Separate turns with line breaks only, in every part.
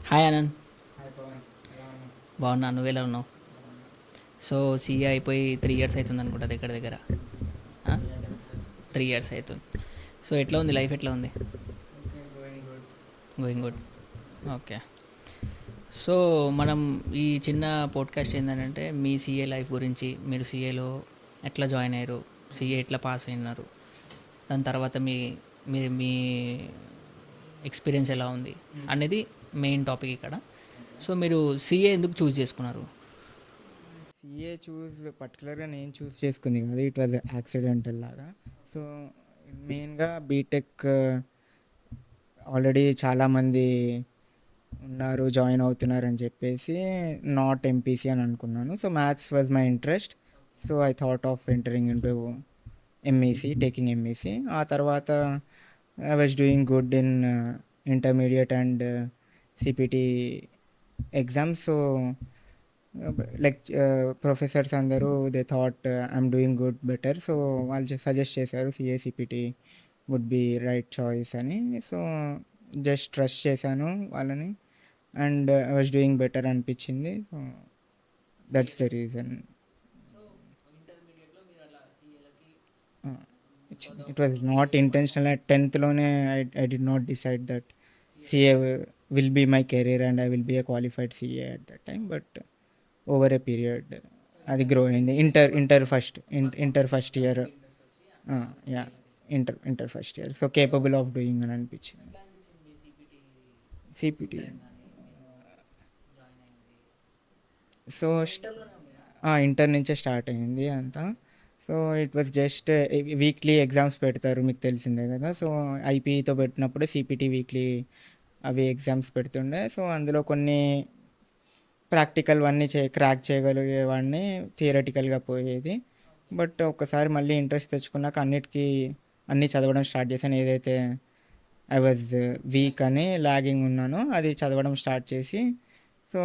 Hi Anand.
Hi Pawan, ఎలా ఉన్నావు?
బాగున్నా, నువ్వు ఎలా ఉన్నావు?
బాగున్నా.
సో సీఏ అయిపోయి 3 ఇయర్స్ అవుతుంది అనుకుంటా, దగ్గర దగ్గర
త్రీ అటెంప్ట్
3 ఇయర్స్ అవుతుంది. సో ఎట్లా ఉంది లైఫ్, ఎట్లా ఉంది?
Okay, going good.
Going good. Okay. So మనం ఈ చిన్న పోడ్కాస్ట్ ఏంటంటే మీ సీఏ లైఫ్ గురించి, మీరు సీఏలో ఎట్లా జాయిన్ అయ్యారు, సీఏ ఎట్లా పాస్ అయినారు, దాని తర్వాత మీరు మీ ఎక్స్పీరియన్స్ ఎలా ఉంది అనేది మెయిన్ టాపిక్ ఇక్కడ.
ఓకే.
సో మీరు సీఏ ఎందుకు చూస్ చేసుకున్నారు?
సిఏ పర్టికులర్గా నేను చూస్ చేసుకుంది కాదు, ఇట్ వాజ్ యాక్సిడెంటల్ లాగా. సో మెయిన్గా బీటెక్ ఆల్రెడీ చాలామంది ఉన్నారు, జాయిన్ అవుతున్నారు అని చెప్పేసి నాట్ ఎంపీసీ అని అనుకున్నాను. So maths was my interest. So I thought of entering into MEC, taking MEC. ఆ తర్వాత I was doing good in intermediate and CPT exams. So like professors అందరూ they thought I'm doing good better. So వాళ్ళు suggest చేశారు CA CPT would be right choice అని. So just trust చేశాను వాళ్ళని and I was doing better అనిపించింది. So that's the reason. It was not intentional. At టెన్త్లోనే I did not decide that CA will be my career and I will be a qualified CA at that time. But over a period అది grow అయింది. Inter first year. Yeah, inter first year. So capable of doing అని అనిపించింది. CPT. So inter నుంచే start అయింది అంతా. So it was just weekly exams పెడతారు, మీకు తెలిసిందే కదా. సో ఐపీఈతో పెట్టినప్పుడు సిపిటి వీక్లీ అవి ఎగ్జామ్స్ పెడుతుండే. సో అందులో కొన్ని ప్రాక్టికల్ అన్నీ క్రాక్ చేయగలిగేవాడిని, థియరటికల్గా పోయేది. బట్ ఒక్కసారి మళ్ళీ ఇంట్రెస్ట్ తెచ్చుకున్నాక అన్నీ చదవడం స్టార్ట్ చేశాను. ఏదైతే ఐ వాజ్ వీక్ అని లాగింగ్ ఉన్నానో అది చదవడం స్టార్ట్ చేసి, సో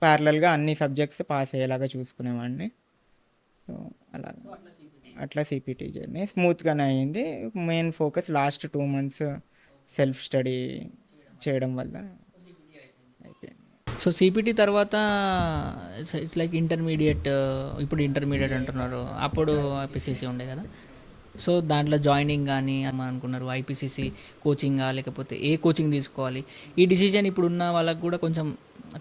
ప్యారలల్గా అన్ని సబ్జెక్ట్స్ పాస్ అయ్యేలాగా చూసుకునేవాడిని. సో అలా అట్లా సిపిటి జర్నీ స్మూత్గానే అయింది. Main focus last 2 months self study చేయడం వల్ల అయిపోయింది.
సో సిపిటి తర్వాత ఇట్స్ లైక్ ఇంటర్మీడియట్. ఇప్పుడు ఇంటర్మీడియట్ అంటున్నారు, అప్పుడు ఐపీసీసీ ఉండే కదా. సో దాంట్లో జాయినింగ్ కానీ అనుకున్నారు, ఐపీసీసీ కోచింగా లేకపోతే ఏ కోచింగ్ తీసుకోవాలి, ఈ డిసిజన్ ఇప్పుడున్న వాళ్ళకి కూడా కొంచెం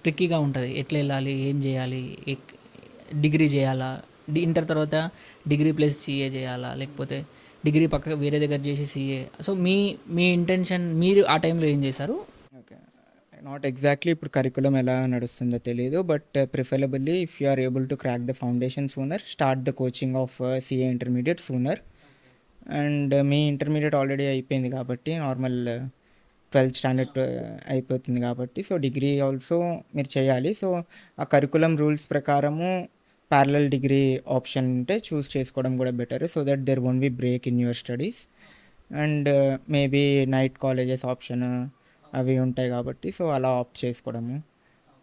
ట్రిక్కీగా ఉంటుంది. ఎట్లా వెళ్ళాలి, ఏం చేయాలి, డిగ్రీ చేయాలా, ఇంటర్ తర్వాత డిగ్రీ ప్లస్ సీఏ చేయాలా, లేకపోతే డిగ్రీ పక్క వేరే దగ్గర చేసి సీఏ. సో మీ ఇంటెన్షన్, మీరు ఆ టైంలో ఏం చేశారు?
ఓకే. నాట్ ఎగ్జాక్ట్లీ ఇప్పుడు కరికులం ఎలా నడుస్తుందో తెలియదు, but preferably if you are able to crack the foundation sooner, start the coaching of CA intermediate sooner. And మీ ఇంటర్మీడియట్ ఆల్రెడీ అయిపోయింది కాబట్టి, నార్మల్ 12th స్టాండర్డ్ అయిపోతుంది కాబట్టి, సో డిగ్రీ ఆల్సో మీరు చేయాలి. సో ఆ కరికులం రూల్స్ ప్రకారము ప్యారలల్ డిగ్రీ ఆప్షన్ ఉంటే చూస్ చేసుకోవడం కూడా better, so that there won't be break in your studies. And maybe night colleges option అవి ఉంటాయి కాబట్టి, సో అలా ఆప్ట్ చేసుకోవడము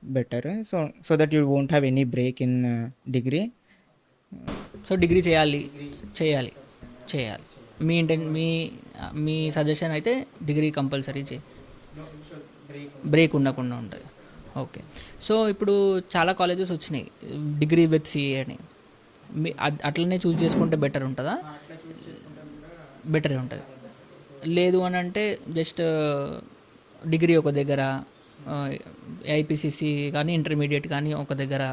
better. So so that you won't have any break in degree.
So degree చేయాలి, చేయాలి, చేయాలి. మీ మీ సజెషన్ అయితే degree compulsory break ఉండకుండా ఉంటుంది. ఓకే. సో ఇప్పుడు చాలా కాలేజెస్ వచ్చినాయి డిగ్రీ విత్ సిఏ అని. అట్లనే చూస్ చేసుకుంటే బెటర్ ఉంటుందా? బెటరే ఉంటుంది. లేదు అని అంటే జస్ట్ డిగ్రీ ఒక దగ్గర, ఐపీసీసీ కానీ ఇంటర్మీడియట్ కానీ ఒక దగ్గర,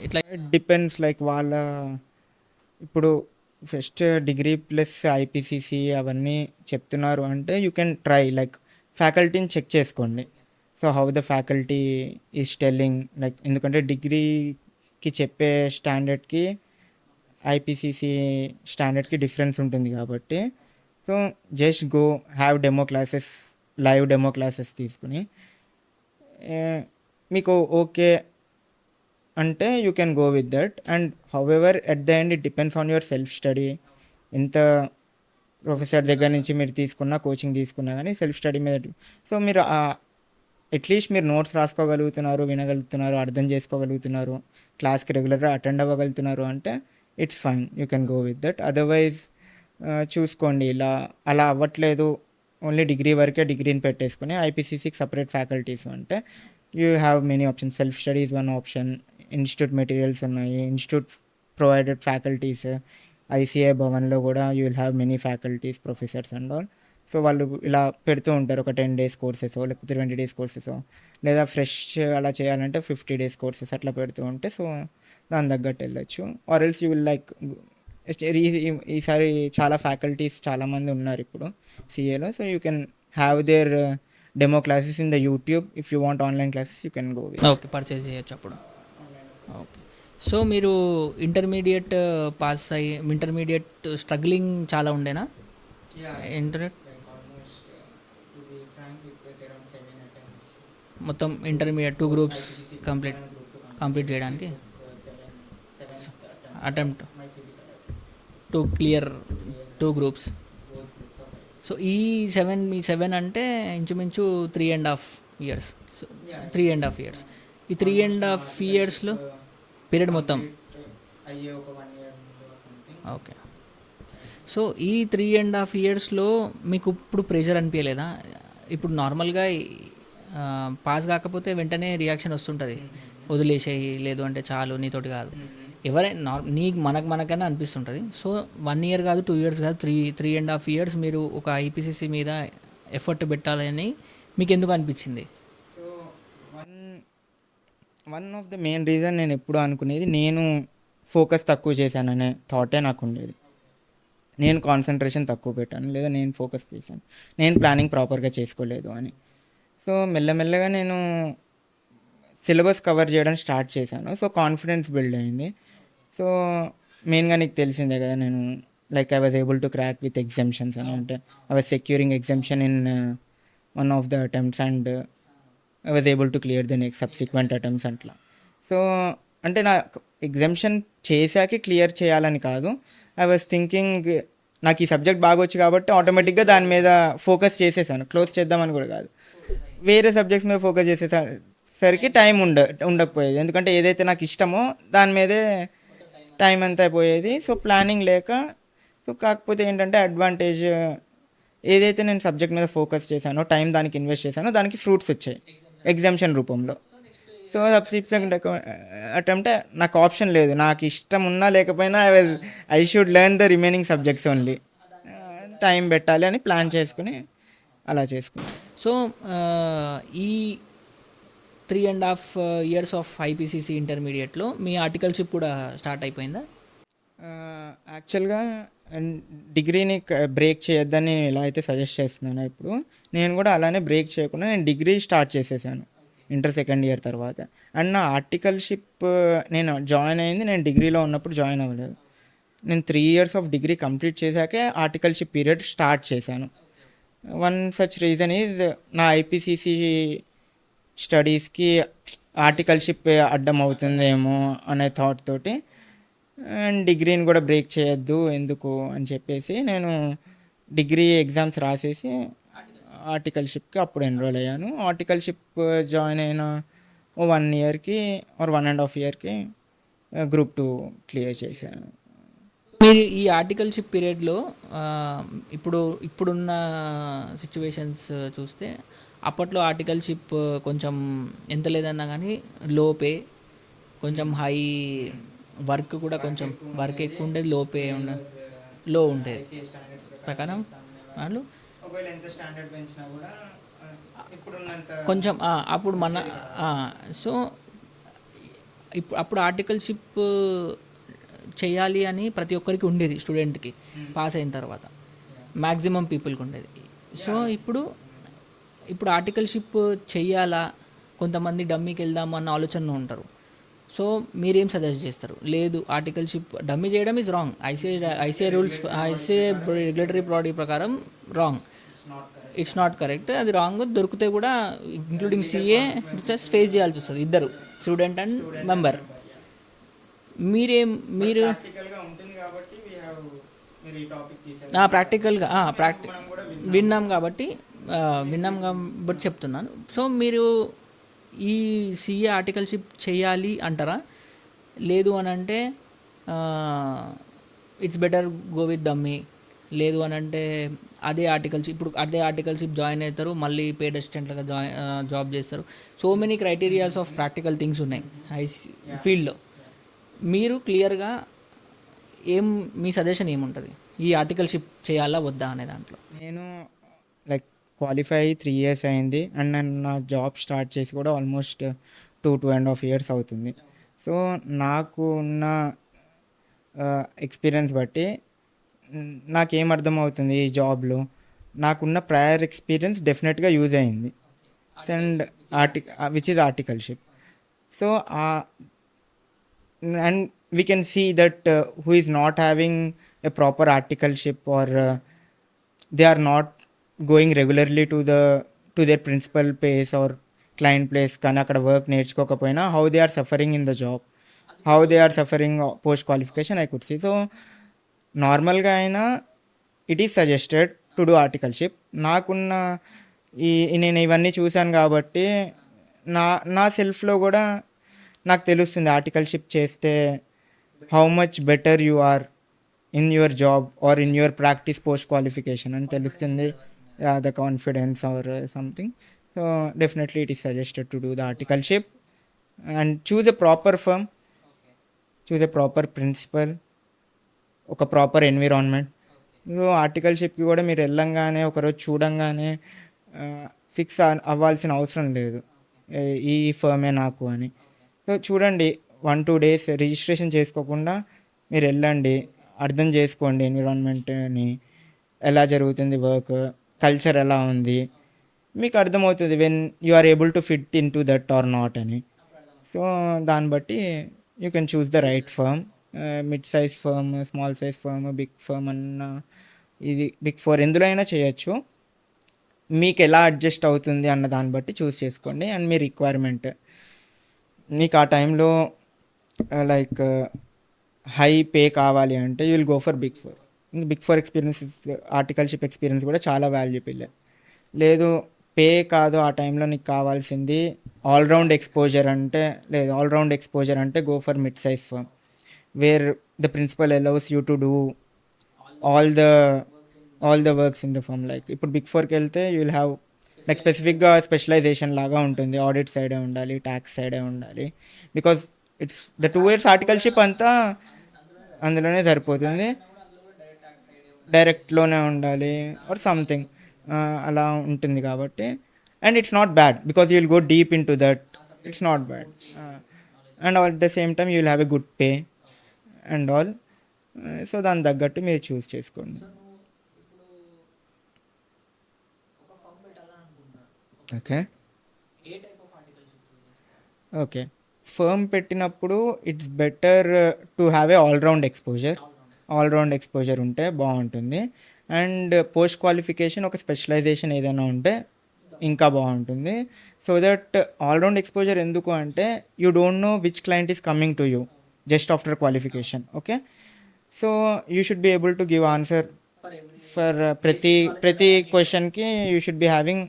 ఇట్లా.
డిపెండ్స్ లైక్ వాళ్ళ ఇప్పుడు ఫస్ట్ డిగ్రీ ప్లస్ ఐపీసీసీ అవన్నీ చెప్తున్నారు అంటే యూ కెన్ ట్రై లైక్ ఫ్యాకల్టీని చెక్ చేసుకోండి. So how the faculty is telling, like ఎందుకంటే డిగ్రీకి చెప్పే స్టాండర్డ్కి ఐపీసీసీ స్టాండర్డ్కి డిఫరెన్స్ ఉంటుంది కాబట్టి, so just go have demo classes, live demo classes తీసుకుని మీకు ఓకే అంటే you can go with that. And however at the end it depends on your self study. ఎంత ప్రొఫెసర్ దగ్గర నుంచి మీరు తీసుకున్నా, కోచింగ్ తీసుకున్నా కానీ సెల్ఫ్ స్టడీ మీద. సో మీరు అట్లీస్ట్ మీరు నోట్స్ రాసుకోగలుగుతున్నారు, వినగలుగుతున్నారు, అర్థం చేసుకోగలుగుతున్నారు, క్లాస్కి రెగ్యులర్గా అటెండ్ అవ్వగలుగుతున్నారు అంటే it's fine, you can go with that. Otherwise చూసుకోండి, అలా అవ్వట్లేదు ఓన్లీ డిగ్రీ వరకే డిగ్రీని పెట్టేసుకుని ఐపీసీసీకి సపరేట్ ఫ్యాకల్టీస్ అంటే you have many options. Self studies one option, institute materials ఉన్నాయి, ఇన్స్టిట్యూట్ ప్రొవైడెడ్ ఫ్యాకల్టీస్, ఐసీఐ భవన్లో కూడా you will have many faculties, professors and all. So వాళ్ళు ఇలా పెడుతూ ఉంటారు, ఒక 10 days కోర్సెస్ లేకపోతే 20 days కోర్సెస్, లేదా ఫ్రెష్ అలా చేయాలంటే 50 days కోర్సెస్ అట్లా పెడుతూ ఉంటే సో దాని తగ్గట్టు వెళ్ళొచ్చు. Or else you will like ఈసారి చాలా ఫ్యాకల్టీస్ చాలామంది ఉన్నారు ఇప్పుడు సిఏలో. So you can have their demo classes in the YouTube. If you want online classes you can go with.
Okay, purchase చేయొచ్చు అప్పుడు. ఓకే. సో మీరు ఇంటర్మీడియట్ పాస్ అయ్యి ఇంటర్మీడియట్ స్ట్రగ్లింగ్ చాలా ఉండేనా? ఇంటర్నెట్ మొత్తం ఇంటర్మీడియట్ 2 groups కంప్లీట్ చేయడానికి attempt to clear 2 groups. సో ఈ 7 అంటే ఇంచుమించు 3.5 years. సో 3.5 years, ఈ 3.5 yearsలో పీరియడ్ మొత్తం. ఓకే. సో ఈ 3.5 yearsలో మీకు ఇప్పుడు ప్రెషర్ అనిపించలేదా? ఇప్పుడు నార్మల్గా పాస్ కాకపోతే వెంటనే రియాక్షన్ వస్తుంటుంది, వదిలేసేయి, లేదు అంటే చాలు నీతోటి కాదు, ఎవరైనా మనకైనా అనిపిస్తుంటుంది. సో 1 year కాదు, 2 years కాదు, 3.5 years మీరు ఒక ఐపీసీసీ మీద ఎఫర్ట్ పెట్టాలని మీకు ఎందుకు అనిపించింది?
So one of the main reason నేను ఎప్పుడు అనుకునేది, నేను ఫోకస్ తక్కువ చేశాననే థాటే నాకు ఉండేది. నేను కాన్సన్ట్రేషన్ తక్కువ పెట్టాను, లేదా నేను ఫోకస్ చేశాను, నేను ప్లానింగ్ ప్రాపర్గా చేసుకోలేదు అని. సో మెల్లమెల్లగా నేను సిలబస్ కవర్ చేయడం స్టార్ట్ చేశాను. సో కాన్ఫిడెన్స్ బిల్డ్ అయింది. సో మెయిన్గా నీకు తెలిసిందే కదా, నేను like I was able to crack with exemptions అని, అంటే I was securing exemption in one of the attempts and I was able to clear the next subsequent attempts అట్లా. So అంటే నా ఎగ్జామ్షన్ చేశాకే క్లియర్ చేయాలని కాదు, ఐ వాజ్ థింకింగ్ నాకు ఈ subject బాగా వచ్చు కాబట్టి ఆటోమేటిక్గా దాని మీద ఫోకస్ చేసేసాను. క్లోజ్ చేద్దామని కూడా కాదు, వేరే సబ్జెక్ట్స్ మీద ఫోకస్ చేసేసరికి టైం ఉండకపోయేది. ఎందుకంటే ఏదైతే నాకు ఇష్టమో దాని మీదే టైం అంతా అయిపోయేది. సో ప్లానింగ్ లేక, సో కాకపోతే ఏంటంటే అడ్వాంటేజ్, ఏదైతే నేను సబ్జెక్ట్ మీద ఫోకస్ చేశానో, టైం దానికి ఇన్వెస్ట్ చేశానో దానికి ఫ్రూట్స్ వచ్చాయి ఎగ్జామ్షన్ రూపంలో. సో సబ్సిక్వెంట్ అటెంప్ట్ నాకు ఆప్షన్ లేదు, నాకు ఇష్టం ఉన్నా లేకపోయినా I should learn the remaining subjects only. Time పెట్టాలి అని ప్లాన్ చేసుకుని అలా చేసుకున్నాను.
సో ఈ 3.5 years ఆఫ్ ఐపీసీసీ ఇంటర్మీడియట్లో మీ ఆర్టికల్షిప్ కూడా స్టార్ట్ అయిపోయిందా?
యాక్చువల్గా డిగ్రీని బ్రేక్ చేయొద్దని ఎలా అయితే సజెస్ట్ చేస్తున్నానో ఇప్పుడు నేను కూడా అలానే బ్రేక్ చేయకుండా నేను డిగ్రీ స్టార్ట్ చేసేసాను ఇంటర్ సెకండ్ ఇయర్ తర్వాత. అండ్ నా ఆర్టికల్షిప్ నేను జాయిన్ అయింది, నేను డిగ్రీలో ఉన్నప్పుడు జాయిన్ అవ్వలేదు. నేను 3 years ఆఫ్ డిగ్రీ కంప్లీట్ చేశాకే ఆర్టికల్షిప్ పీరియడ్ స్టార్ట్ చేశాను. వన్ సచ్ రీజన్ ఈజ్ నా ఐపీసీసీ స్టడీస్కి ఆర్టికల్షిప్ అడ్డం అవుతుందేమో అనే థాట్ తోటి, అండ్ డిగ్రీని కూడా బ్రేక్ చేయొద్దు ఎందుకు అని చెప్పేసి నేను డిగ్రీ ఎగ్జామ్స్ రాసేసి ఆర్టికల్షిప్కి అప్పుడు ఎన్రోల్ అయ్యాను. ఆర్టికల్షిప్ జాయిన్ అయిన 1 yearకి ఆర్ 1.5 yearకి గ్రూప్ 2 క్లియర్ చేశాను.
మీరు ఈ ఆర్టికల్షిప్ పీరియడ్లో ఇప్పుడున్న సిచ్యువేషన్స్ చూస్తే, అప్పట్లో ఆర్టికల్షిప్ కొంచెం ఎంత లేదన్నా కానీ లో పే, కొంచెం హై వర్క్ కూడా, కొంచెం వర్క్ ఎక్కువ ఉండేది, లో ఉండేది ప్రకారం వాళ్ళు కొంచెం అప్పుడు మన. సో అప్పుడు ఆర్టికల్షిప్ చేయాలి అని ప్రతి ఒక్కరికి ఉండేది, స్టూడెంట్కి పాస్ అయిన తర్వాత మ్యాక్సిమం పీపుల్కి ఉండేది. సో ఇప్పుడు ఆర్టికల్షిప్ చెయ్యాలా, కొంతమంది డమ్మీకి వెళ్దాము అన్న ఆలోచనలో ఉంటారు. సో మీరేం సజెస్ట్ చేస్తారు? లేదు, ఆర్టికల్షిప్ డమ్మీ చేయడం is wrong, ICI rules, ICI regulatory body ప్రకారం రాంగ్, ఇట్స్ నాట్ కరెక్ట్, అది రాంగ్. దొరికితే కూడా ఇంక్లూడింగ్ సిఏ జస్ట్ ఫేస్ చేయాల్సి వస్తుంది, ఇద్దరు, స్టూడెంట్ అండ్ మెంబర్. మీరు ప్రాక్టికల్గా విన్నాం కాబట్టి చెప్తున్నాను. సో మీరు ఈ సిఏ ఆర్టికల్షిప్ చేయాలి అంటారా? లేదు అని అంటే it's better go with dummy, లేదు అని అంటే అదే ఆర్టికల్షిప్, ఇప్పుడు అదే ఆర్టికల్షిప్ జాయిన్ అవుతారు, మళ్ళీ పేడ్ అసిస్టెంట్లుగా జాబ్ చేస్తారు. So many criterias of practical things ఉన్నాయి ఐ ఫీల్డ్లో. మీరు క్లియర్గా ఏం, మీ సజెషన్ ఏముంటుంది ఈ ఆర్టికల్షిప్ చేయాలా వద్దా అనే దాంట్లో?
నేను లైక్ క్వాలిఫై అయ్యి 3 ఇయర్స్ అయింది అండ్ నేను నా జాబ్ స్టార్ట్ చేసి కూడా ఆల్మోస్ట్ 2.5 ఇయర్స్ అవుతుంది. సో నాకు ఉన్న ఎక్స్పీరియన్స్ బట్టి నాకేం అర్థమవుతుంది ఈ జాబ్లో, నాకున్న ప్రయర్ ఎక్స్పీరియన్స్ డెఫినెట్గా యూజ్ అయింది and which is articleship. So and we can see that who is not having a proper articleship or they are not going regularly to their principal place or client place కానీ అక్కడ work నేర్చుకోకపోయినా how they are suffering in the job, how they are suffering post qualification I could see. So నార్మల్గా అయినా it is suggested to do articleship. నాకున్న నేను ఇవన్నీ చూశాను కాబట్టి నా నా సెల్ఫ్లో కూడా నాకు తెలుస్తుంది ఆర్టికల్షిప్ చేస్తే how much better you are in your job or in your practice post qualification అని తెలుస్తుంది, the confidence or something. So definitely it is suggested to do the articleship and choose a proper firm, choose a proper principal, ఒక proper environment. So ఆర్టికల్షిప్కి కూడా మీరు వెళ్ళంగానే ఒకరోజు చూడంగానే fix అవ్వాల్సిన అవసరం లేదు ఈ ఫర్మే నాకు అని. సో చూడండి 1-2 డేస్ రిజిస్ట్రేషన్ చేసుకోకుండా మీరు వెళ్ళండి, అర్థం చేసుకోండి ఎన్విరాన్మెంట్ని, ఎలా జరుగుతుంది వర్క్, కల్చర్ ఎలా ఉంది, మీకు అర్థమవుతుంది when you are able to fit in to that or not అని. సో దాన్ని బట్టి you can choose the right firm, mid size firm, small size firm, big firm అన్న, ఇది బిగ్ ఫోర్ ఎందులో అయినా చేయొచ్చు. మీకు ఎలా అడ్జస్ట్ అవుతుంది అన్న దాన్ని బట్టి చూస్ చేసుకోండి. అండ్ మీ రిక్వైర్మెంట్, మీకు ఆ టైంలో లైక్ హై పే కావాలి అంటే you will go for big four. Big four experience, articleship experience కూడా చాలా వాల్యుబుల్. లేదు పే కాదు ఆ టైంలో నీకు కావాల్సింది ఆల్రౌండ్ ఎక్స్పోజర్ అంటే, లేదు ఆల్రౌండ్ ఎక్స్పోజర్ అంటే go for mid size firm where the principal allows you to do all the works in the firm. Like ఇప్పుడు బిగ్ ఫోర్కి వెళ్తే యూ విల్ హ్యావ్ లైక్ స్పెసిఫిక్గా స్పెషలైజేషన్ లాగా ఉంటుంది, ఆడిట్ సైడే ఉండాలి, ట్యాక్స్ సైడే ఉండాలి, because it's the 2 years articleship అంతా అందులోనే సరిపోతుంది, డైరెక్ట్లోనే ఉండాలి ఆర్ సంథింగ్ అలా ఉంటుంది కాబట్టి. And it's not bad because you will go deep in to that, it's not bad. And at the same time you will have a good pay and all. So దాని తగ్గట్టు మీరు చూస్ చేసుకోండి. Okay okay firm పెట్టినప్పుడు it's better to have A all round exposure ఉంటే బాగుంటుంది. And post qualification ఒక specialisation ఏదైనా ఉంటే ఇంకా బాగుంటుంది. సో దట్ ఆల్రౌండ్ ఎక్స్పోజర్ ఎందుకు అంటే you don't know which client is coming to you just after qualification. Okay, so you should be able to give answer for ప్రతి క్వశ్చన్కి you should be having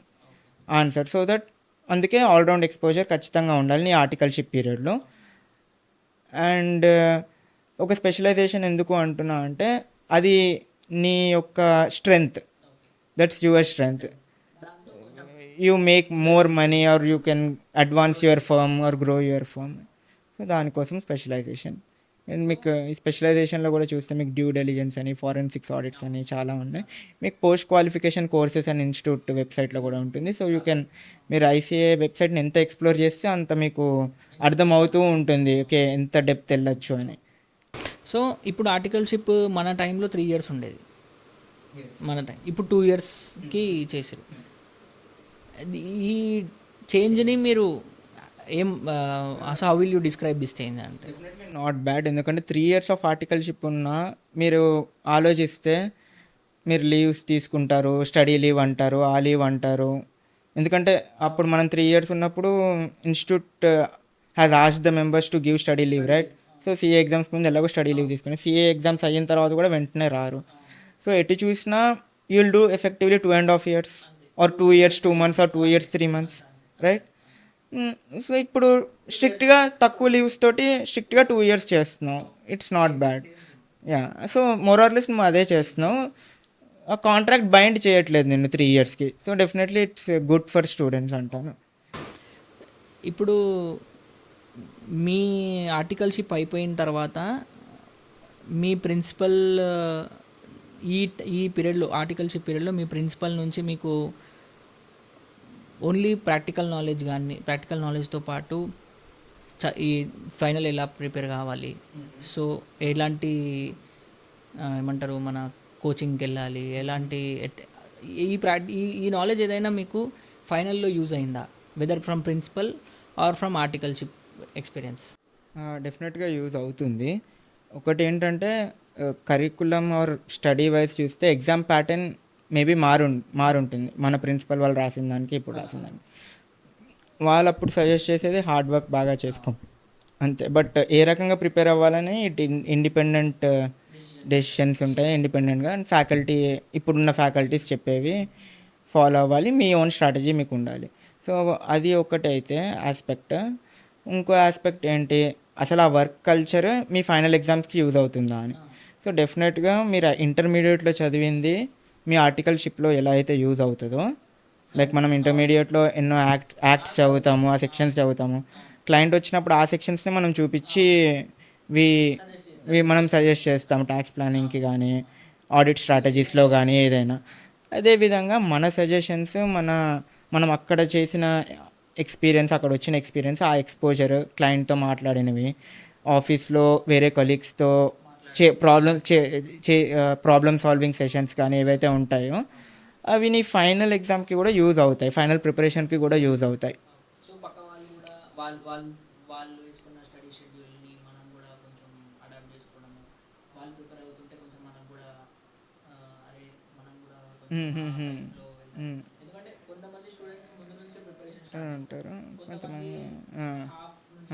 answer. So that అందుకే all round exposure ఖచ్చితంగా ఉండాలి నీ articleship పీరియడ్లో. And ఒక specialisation ఎందుకు అంటున్నా అంటే అది నీ యొక్క strength, that's your strength. You make more money or you can advance your firm or grow your firm. So దానికోసం స్పెషలైజేషన్. అండ్ మీకు ఈ స్పెషలైజేషన్లో కూడా చూస్తే మీకు డ్యూ డెలిజెన్స్ అని, ఫారెన్సిక్స్ ఆడిట్స్ అని చాలా ఉన్నాయి. మీకు post qualification courses and institute వెబ్సైట్లో కూడా ఉంటుంది. సో యూ కెన్, మీరు ఐసీఏ వెబ్సైట్ని ఎంత ఎక్స్ప్లోర్ చేస్తే అంత మీకు అర్థమవుతూ ఉంటుంది ఓకే ఎంత డెప్త్ వెళ్ళొచ్చు అని.
సో ఇప్పుడు ఆర్టికల్షిప్ మన టైంలో 3 ఇయర్స్ ఉండేది, మన టైం ఇప్పుడు 2 ఇయర్స్కి చేసారు. ఈ చేంజ్ని మీరు ఏం, అసలు how will you describe this change అంటే?
Definitely not bad. ఎందుకంటే 3 ఇయర్స్ ఆఫ్ ఆర్టికల్షిప్ ఉన్నా మీరు ఆలోచిస్తే మీరు లీవ్స్ తీసుకుంటారు, స్టడీ లీవ్ అంటారు, ఆ లీవ్ అంటారు. ఎందుకంటే అప్పుడు మనం 3 ఇయర్స్ ఉన్నప్పుడు institute has asked the members to give study leave, right? So CA exams ముందు ఎలాగో స్టడీ లీవ్ తీసుకుని సిఏ ఎగ్జామ్స్ అయిన తర్వాత కూడా వెంటనే రారు. సో ఎటు చూసినా you will do effectively 2.5 years or 2 years 2 months or 2 years 3 months, right? So ఇప్పుడు స్ట్రిక్ట్గా తక్కువ లీవ్స్ తోటి స్ట్రిక్ట్గా 2 ఇయర్స్ చేస్తున్నాం, it's not bad. Yeah, so more or less మేము అదే చేస్తున్నాం. ఆ కాంట్రాక్ట్ బైండ్ చేయట్లేదు నిన్ను 3 ఇయర్స్కి. So definitely it's good for students అంటాను.
ఇప్పుడు మీ ఆర్టికల్‌షిప్ అయిపోయిన తర్వాత మీ ప్రిన్సిపల్ ఈ ఈ పీరియడ్‌లో ఆర్టికల్‌షిప్ పీరియడ్‌లో మీ ప్రిన్సిపల్ నుంచి మీకు ఓన్లీ ప్రాక్టికల్ నాలెడ్జ్ గాని ప్రాక్టికల్ నాలెడ్జ్‌తో పాటు ఈ ఫైనల్ ఎలా ప్రిపేర్ కావాలి, సో ఎలాంటి ఏమంటారు మన కోచింగ్‌కెళ్ళాలి, ఎలాంటి ఈ నాలెడ్జ్ ఏదైనా మీకు ఫైనల్‌లో యూజ్ అయిందా? Whether from principal or from articleship experience?
డెఫినెట్గా యూజ్ అవుతుంది. ఒకటి ఏంటంటే కరికులం ఆర్ స్టడీ వైజ్ చూస్తే ఎగ్జామ్ ప్యాటర్న్ మేబీ మారుంటుంది మన ప్రిన్సిపల్ వాళ్ళు రాసిన దానికి ఇప్పుడు రాసిన దానికి. వాళ్ళు అప్పుడు సజెస్ట్ చేసేది హార్డ్ వర్క్ బాగా చేసుకో అంతే. బట్ ఏ రకంగా ప్రిపేర్ అవ్వాలని ఇండిపెండెంట్ డెసిషన్స్ ఉంటాయి ఇండిపెండెంట్గా. అండ్ ఫ్యాకల్టీ ఇప్పుడున్న ఫ్యాకల్టీస్ చెప్పేవి ఫాలో అవ్వాలి, మీ ఓన్ స్ట్రాటజీ మీకు ఉండాలి. సో అది ఒకటి అయితే ఆస్పెక్ట్. ఇంకో ఆస్పెక్ట్ ఏంటి, అసలు ఆ వర్క్ కల్చర్ మీ ఫైనల్ ఎగ్జామ్స్కి యూజ్ అవుతుందా అని. సో డెఫినెట్గా మీరు ఇంటర్మీడియట్లో చదివింది మీ ఆర్టికల్షిప్లో ఎలా అయితే యూజ్ అవుతుందో, లైక్ మనం ఇంటర్మీడియట్లో ఎన్నో యాక్ట్స్ చదువుతాము, ఆ సెక్షన్స్ చదువుతాము. క్లయింట్ వచ్చినప్పుడు ఆ సెక్షన్స్ని మనం చూపించి వి మనం సజెస్ట్ చేస్తాము ట్యాక్స్ ప్లానింగ్కి కానీ ఆడిట్ స్ట్రాటజీస్లో కానీ ఏదైనా. అదేవిధంగా మన సజెషన్స్ మనం అక్కడ చేసిన ఎక్స్పీరియన్స్, అక్కడ వచ్చిన ఎక్స్పీరియన్స్, ఆ ఎక్స్పోజర్, క్లయింట్తో మాట్లాడినవి, ఆఫీస్లో వేరే కొలీగ్స్తో ప్రాబ్లమ్ సాల్వింగ్ సెషన్స్ కానీ ఏవైతే ఉంటాయో అవి నీ ఫైనల్ ఎగ్జామ్కి కూడా యూజ్ అవుతాయి, ఫైనల్ ప్రిపరేషన్కి కూడా యూజ్ అవుతాయి.
సో పక్క వాళ్ళు కూడా వాళ్ళు వేసుకున్న స్టడీ షెడ్యూల్ని మనం కూడా కొంచెం అడాప్ట్ చేసుకోవడము, వాళ్ళు ప్రిపేర్ అవుతుంటే కొంచెం మనం కూడా అరే మనం కూడా కొంచెం టైంలో వెళ్ళాలి. ఎందుకంటే కొంతమంది స్టూడెంట్స్ ముందు నుంచే ప్రిపరేషన్ స్టార్ట్
అంటారు
కొంతమంది
కొంతమంది.
హాఫ్ నుంచి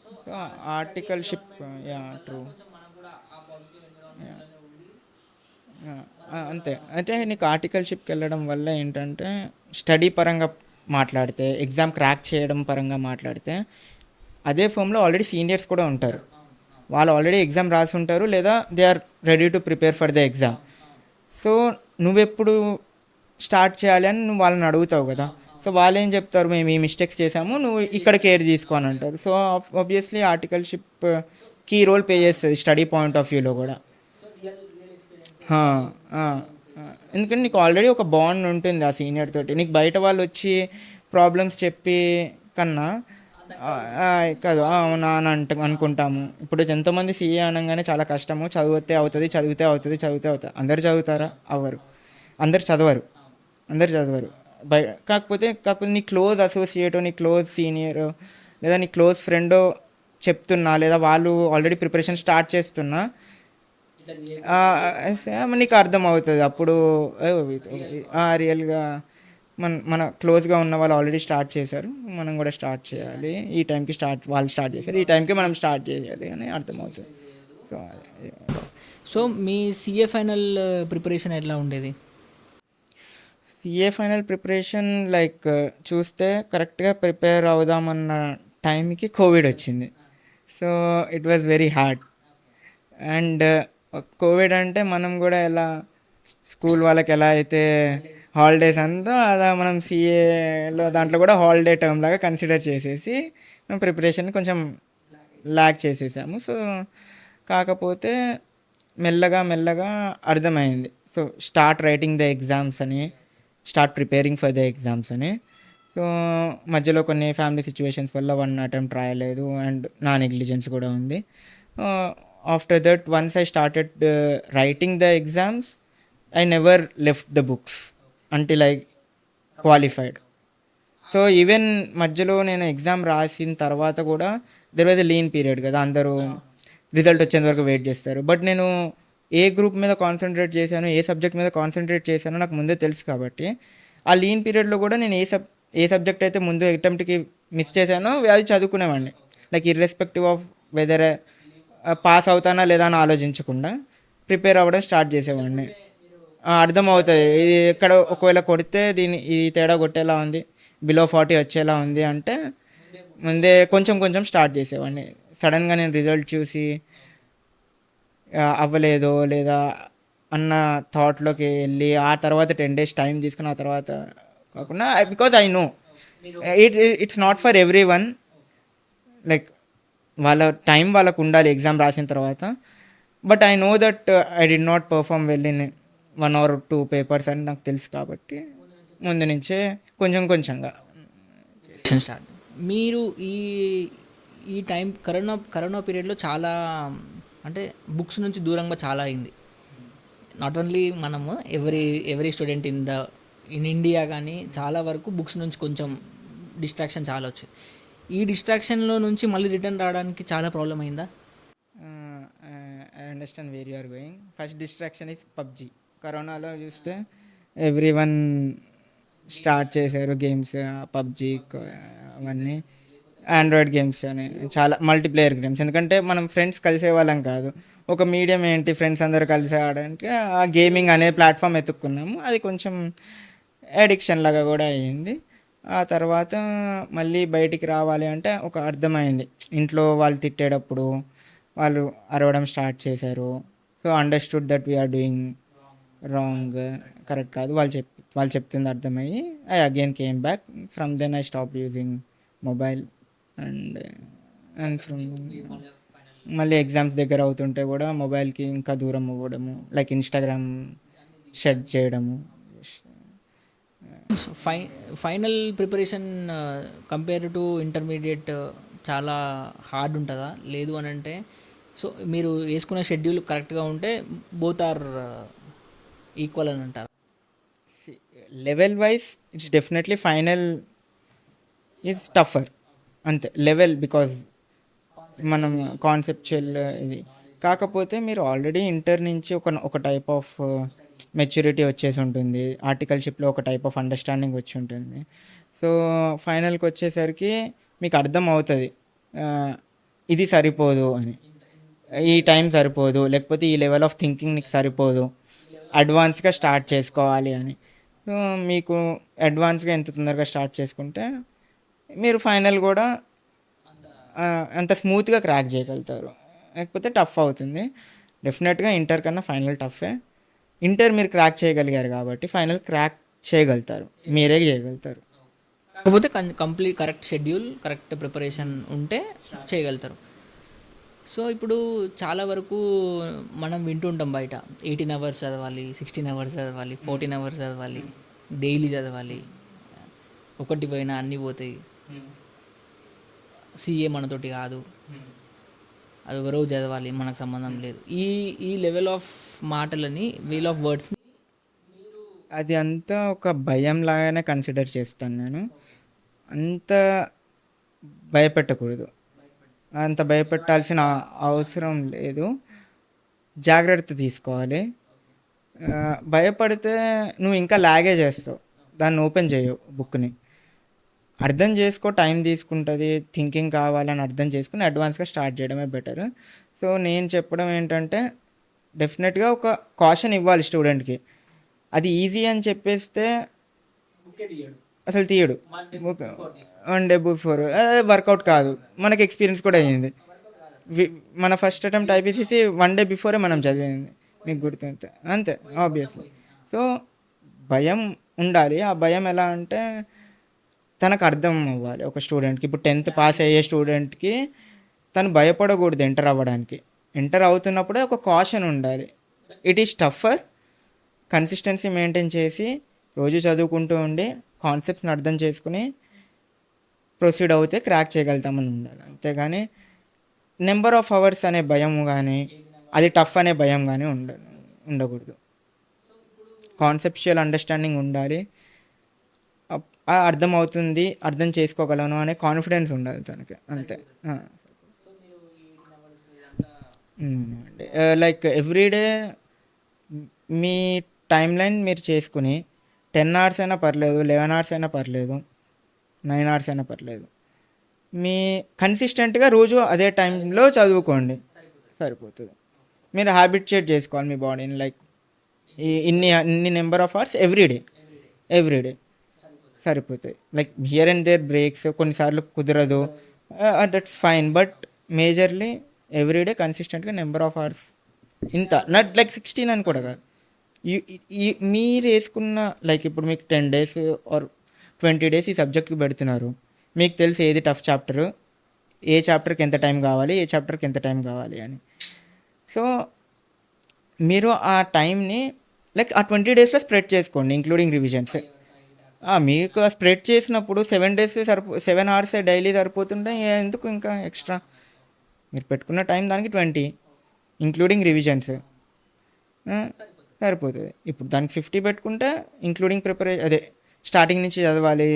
సో
ఆర్టికల్షిప్, యా ట్రూ.
కొంచెం మనం కూడా ఆ పాజిటివ్ ఎన్విరాన్మెంట్లోనే ఉండి
అంతే. అయితే నీకు ఆర్టికల్షిప్కి వెళ్ళడం వల్ల ఏంటంటే స్టడీ పరంగా మాట్లాడితే, ఎగ్జామ్ క్రాక్ చేయడం పరంగా మాట్లాడితే అదే ఫామ్లో ఆల్రెడీ సీనియర్స్ కూడా ఉంటారు. వాళ్ళు ఆల్రెడీ ఎగ్జామ్ రాసి ఉంటారు, లేదా they are ready to prepare for the exam. So నువ్వెప్పుడు స్టార్ట్ చేయాలి అని నువ్వు వాళ్ళని అడుగుతావు కదా. సో వాళ్ళు ఏం చెప్తారు, మేము ఈ మిస్టేక్స్ చేసాము, నువ్వు ఇక్కడ కేర్ తీసుకో అని అంటారు. So obviously articleship key role play చేస్తుంది స్టడీ పాయింట్ ఆఫ్ వ్యూలో కూడా. హా, ఆ, ఎందుకంటే నీకు ఆల్రెడీ ఒక బాండ్ ఉంటుంది ఆ సీనియర్ తోటి. నీకు బయట వాళ్ళు వచ్చి ప్రాబ్లమ్స్ చెప్పి కన్నా కాదు అవునా అని అనుకుంటాము. ఇప్పుడు ఎంతోమంది సీఏ అనగానే చాలా కష్టము, చదివితే అవుతుంది, చదివితే అవుతుంది, చదివితే అవుతుంది. అందరు చదువుతారా? అవ్వరు. అందరు చదవరు, అందరు చదవరు. కాకపోతే నీ క్లోజ్ అసోసియేటో, నీ క్లోజ్ సీనియరో, లేదా నీ క్లోజ్ ఫ్రెండో చెప్తున్నా, లేదా వాళ్ళు ఆల్రెడీ ప్రిపరేషన్ స్టార్ట్ చేస్తున్నా నీకు అర్థమవుతుంది అప్పుడు రియల్గా మన క్లోజ్గా ఉన్న వాళ్ళు ఆల్రెడీ స్టార్ట్ చేశారు, మనం కూడా స్టార్ట్ చేయాలి. ఈ టైంకి వాళ్ళు స్టార్ట్ చేశారు, ఈ టైంకి మనం స్టార్ట్ చేయాలి అని అర్థమవుతుంది. సో
సో మీ సిఏ ఫైనల్ ప్రిపరేషన్ ఎట్లా ఉండేది?
సిఏ ఫైనల్ ప్రిపరేషన్ లైక్ చూస్తే కరెక్ట్గా ప్రిపేర్ అవుదామన్న టైంకి కోవిడ్ వచ్చింది. So it was very hard. And Covid అంటే మనం కూడా ఎలా స్కూల్ వాళ్ళకి ఎలా అయితే హాలిడేస్ అంతా అలా మనం సిఏలో దాంట్లో కూడా హాలిడే టర్మ్ లాగా కన్సిడర్ చేసేసి మనం ప్రిపరేషన్ కొంచెం ల్యాక్ చేసేసాము. సో కాకపోతే మెల్లగా మెల్లగా అర్థమైంది. So start writing the exams అని, start preparing for the exams అని. సో మధ్యలో కొన్ని ఫ్యామిలీ సిచ్యువేషన్స్ వల్ల 1 అటెంప్ట్ రాయలేదు అండ్ నా నెగ్లిజెన్స్ కూడా ఉంది. After that once I started writing the exams I never left the books until I qualified. So even మధ్యలో నేను ఎగ్జామ్ రాసిన తర్వాత కూడా there was a lean period కదా, అందరూ రిజల్ట్ వచ్చేంత వరకు వెయిట్ చేస్తారు. బట్ నేను ఏ గ్రూప్ మీద కాన్సన్ట్రేట్ చేశాను, ఏ సబ్జెక్ట్ మీద కాన్సన్ట్రేట్ చేశానో నాకు ముందే తెలుసు. కాబట్టి ఆ లీన్ పీరియడ్లో కూడా నేను ఏ సబ్జెక్ట్ అయితే ముందు అటెంప్ట్కి మిస్ చేశానో అది చదువుకునేవాడిని. Like irrespective of whether pass అవుతానా లేదా అని ఆలోచించకుండా ప్రిపేర్ అవ్వడం స్టార్ట్ చేసేవాడిని. అర్థమవుతుంది ఇది ఎక్కడ ఒకవేళ కొడితే ఈ తేడా కొట్టేలా ఉంది, బిలో 40 వచ్చేలా ఉంది అంటే ముందే కొంచెం కొంచెం స్టార్ట్ చేసేవాడిని. సడన్గా నేను రిజల్ట్ చూసి అవ్వలేదో లేదా అన్న థాట్‌లోకి వెళ్ళి, ఆ తర్వాత 10 డేస్ టైం తీసుకొని, ఆ తర్వాత కాకుండా because I know it's not for everyone. Like వాళ్ళ టైం వాళ్ళకుండాలి ఎగ్జామ్ రాసిన తర్వాత. But I know that I did not perform well in 1 or 2 papers అని నాకు తెలుసు కాబట్టి, ముందు నుంచే కొంచెం కొంచెంగా
స్టార్ట్. మీరు ఈ ఈ టైం కరోనా పీరియడ్‌లో చాలా అంటే బుక్స్ నుంచి దూరంగా చాలా అయింది. నాట్ ఓన్లీ మనము ఎవ్రీ స్టూడెంట్ ఇన్ ఇండియా కానీ చాలా వరకు బుక్స్ నుంచి కొంచెం డిస్ట్రాక్షన్ చాలా వచ్చాయి. ఈ డిస్ట్రాక్షన్‌లో నుంచి మళ్ళీ రిటర్న్ రావడానికి చాలా ప్రాబ్లమ్ అయిందా?
I understand where you are going. First distraction is PUBG. కరోనాలో చూస్తే ఎవ్రీవన్ స్టార్ట్ చేశారు గేమ్స్, పబ్జీ అవన్నీ ఆండ్రాయిడ్ గేమ్స్ అని చాలా మల్టీప్లేయర్ గేమ్స్. ఎందుకంటే మనం ఫ్రెండ్స్ కలిసే వాళ్ళం కాదు. ఒక మీడియం ఏంటి, ఫ్రెండ్స్ అందరూ కలిసి ఆడడానికి ఆ గేమింగ్ అనే ప్లాట్ఫామ్ ఎత్తుక్కున్నాము. అది కొంచెం అడిక్షన్ లాగా కూడా అయ్యింది. ఆ తర్వాత మళ్ళీ బయటికి రావాలి అంటే ఒక అర్థమైంది. ఇంట్లో వాళ్ళు తిట్టేటప్పుడు వాళ్ళు అరవడం స్టార్ట్ చేశారు. So understood that we are doing wrong, correct కాదు. వాళ్ళు చెప్తుంది అర్థమయ్యి I again came back. From then I stop using mobile. And and from మళ్ళీ ఎగ్జామ్స్ దగ్గర అవుతుంటే కూడా మొబైల్కి ఇంకా దూరం అవ్వడము, లైక్ ఇన్స్టాగ్రామ్ షట్ చేయడము.
So final preparation compare to intermediate చాలా హార్డ్ ఉంటుందా? లేదు అని అంటే సో మీరు వేసుకున్న షెడ్యూల్ కరెక్ట్గా ఉంటే బోత్ ఆర్ ఈక్వల్ అని అంటారు.
Level wise it's definitely final is టఫర్. అంతే లెవెల్, బికాజ్ మనం కాన్సెప్చువల్ ఇది. కాకపోతే మీరు ఆల్రెడీ ఇంటర్ నుంచి ఒక టైప్ ఆఫ్ మెచ్యూరిటీ వచ్చేసి ఉంటుంది. ఆర్టికల్షిప్లో ఒక టైప్ ఆఫ్ అండర్స్టాండింగ్ వచ్చి ఉంటుంది. సో ఫైనల్కి వచ్చేసరికి మీకు అర్థం అవుతుంది ఇది సరిపోదు అని, ఈ టైం సరిపోదు, లేకపోతే ఈ లెవెల్ ఆఫ్ థింకింగ్ నీకు సరిపోదు, అడ్వాన్స్గా స్టార్ట్ చేసుకోవాలి అని. సో మీకు అడ్వాన్స్గా ఎంత తొందరగా స్టార్ట్ చేసుకుంటే మీరు ఫైనల్ కూడా అంత స్మూత్గా క్రాక్ చేయగలుగుతారు. లేకపోతే టఫ్ అవుతుంది. డెఫినెట్గా ఇంటర్ కన్నా ఫైనల్ టఫే. ఇంటర్ మీరు క్రాక్ చేయగలిగారు కాబట్టి ఫైనల్ క్రాక్ చేయగలుగుతారు, మీరే చేయగలుగుతారు.
కాకపోతే complete correct schedule, correct preparation ఉంటే చేయగలుగుతారు. సో ఇప్పుడు చాలా వరకు మనం వింటుంటాం బయట 18 అవర్స్ చదవాలి, 16 అవర్స్ చదవాలి, 14 అవర్స్ చదవాలి, డైలీ చదవాలి, ఒకటి పోయినా అన్నీ పోతాయి, సీఏ మనతోటి కాదు, అది ఎవరో చదవాలి, మనకు సంబంధం లేదు. ఈ ఈ లెవెల్ ఆఫ్ మాటలని, వీల్ ఆఫ్ వర్డ్స్
అది అంతా ఒక భయం లాగానే కన్సిడర్ చేస్తాను నేను. అంత భయపెట్టకూడదు, అంత భయపెట్టాల్సిన అవసరం లేదు. జాగ్రత్త తీసుకోవాలి. భయపడితే నువ్వు ఇంకా లాగే చేస్తావు, దాన్ని ఓపెన్ చేయవు బుక్ని. అర్థం చేసుకో, టైం తీసుకుంటుంది, థింకింగ్ కావాలని అర్థం చేసుకుని అడ్వాన్స్గా స్టార్ట్ చేయడమే బెటర్. సో నేను చెప్పడం ఏంటంటే డెఫినెట్గా ఒక కాషన్ ఇవ్వాలి స్టూడెంట్కి. అది ఈజీ అని చెప్పేస్తే అసలు తీయడు. వన్ డే బిఫోర్ వర్కౌట్ కాదు. మనకి ఎక్స్పీరియన్స్ కూడా అయ్యింది. మన first attempt IPCC 1 day before మనం చదివింది, మీకు గుర్తుంటే అంతే ఆబ్వియస్లీ. సో భయం ఉండాలి. ఆ భయం ఎలా అంటే తనకు అర్థం అవ్వాలి ఒక స్టూడెంట్కి. ఇప్పుడు 10th పాస్ అయ్యే స్టూడెంట్కి తను భయపడకూడదు ఎంటర్ అవ్వడానికి. ఎంటర్ అవుతున్నప్పుడే ఒక కాషన్ ఉండాలి. It is టఫర్. కన్సిస్టెన్సీ మెయింటైన్ చేసి రోజు చదువుకుంటూ ఉండి కాన్సెప్ట్స్ని అర్థం చేసుకుని ప్రొసీడ్ అవుతే క్రాక్ చేయగలుగుతామని ఉండాలి. అంతేగాని నెంబర్ ఆఫ్ అవర్స్ అనే భయం కానీ, అది టఫ్ అనే భయం కానీ ఉండకూడదు. కాన్సెప్చువల్ అండర్స్టాండింగ్ ఉండాలి. అర్థమవుతుంది, అర్థం చేసుకోగలను అనే కాన్ఫిడెన్స్ ఉండాలి తనకి, అంతే. లైక్ ఎవ్రీడే మీ టైం లైన్ మీరు చేసుకుని 10 అవర్స్ అయినా పర్లేదు, 11 అవర్స్ అయినా పర్లేదు, 9 అవర్స్ అయినా పర్లేదు, మీ కన్సిస్టెంట్గా రోజు అదే టైంలో చదువుకోండి, సరిపోతుంది. మీరు హ్యాబిట్యుయేట్ చేసుకోవాలి మీ బాడీని. లైక్ ఇన్ని నెంబర్ ఆఫ్ అవర్స్ ఎవ్రీడే సరిపోతాయి. Like here and there breaks కొన్నిసార్లు కుదరదు, that's fine. But majorly everyday కన్సిస్టెంట్గా నెంబర్ ఆఫ్ అవర్స్ ఇంత, నాట్ లైక్ 16 అని కూడా కాదు, మీరు వేసుకున్న లైక్ ఇప్పుడు మీకు 10 డేస్ ఆర్ 20 డేస్ ఈ సబ్జెక్ట్కి పెడుతున్నారు. మీకు తెలిసి ఏది టఫ్ చాప్టర్, ఏ చాప్టర్కి ఎంత టైం కావాలి, ఏ చాప్టర్కి ఎంత టైం కావాలి అని. సో మీరు ఆ టైంని లైక్ ఆ 20 డేస్లో స్ప్రెడ్ చేసుకోండి ఇంక్లూడింగ్ రివిజన్స్. మీకు స్ప్రెడ్ చేసినప్పుడు 7 డేస్ 7 అవర్స్ డైలీ సరిపోతుంటే ఎందుకు ఇంకా ఎక్స్ట్రా? మీరు పెట్టుకున్న టైం దానికి 20 ఇంక్లూడింగ్ రివిజన్స్ సరిపోతుంది. ఇప్పుడు దానికి 50 పెట్టుకుంటే ఇంక్లూడింగ్ అదే స్టార్టింగ్ నుంచి చదవాలి,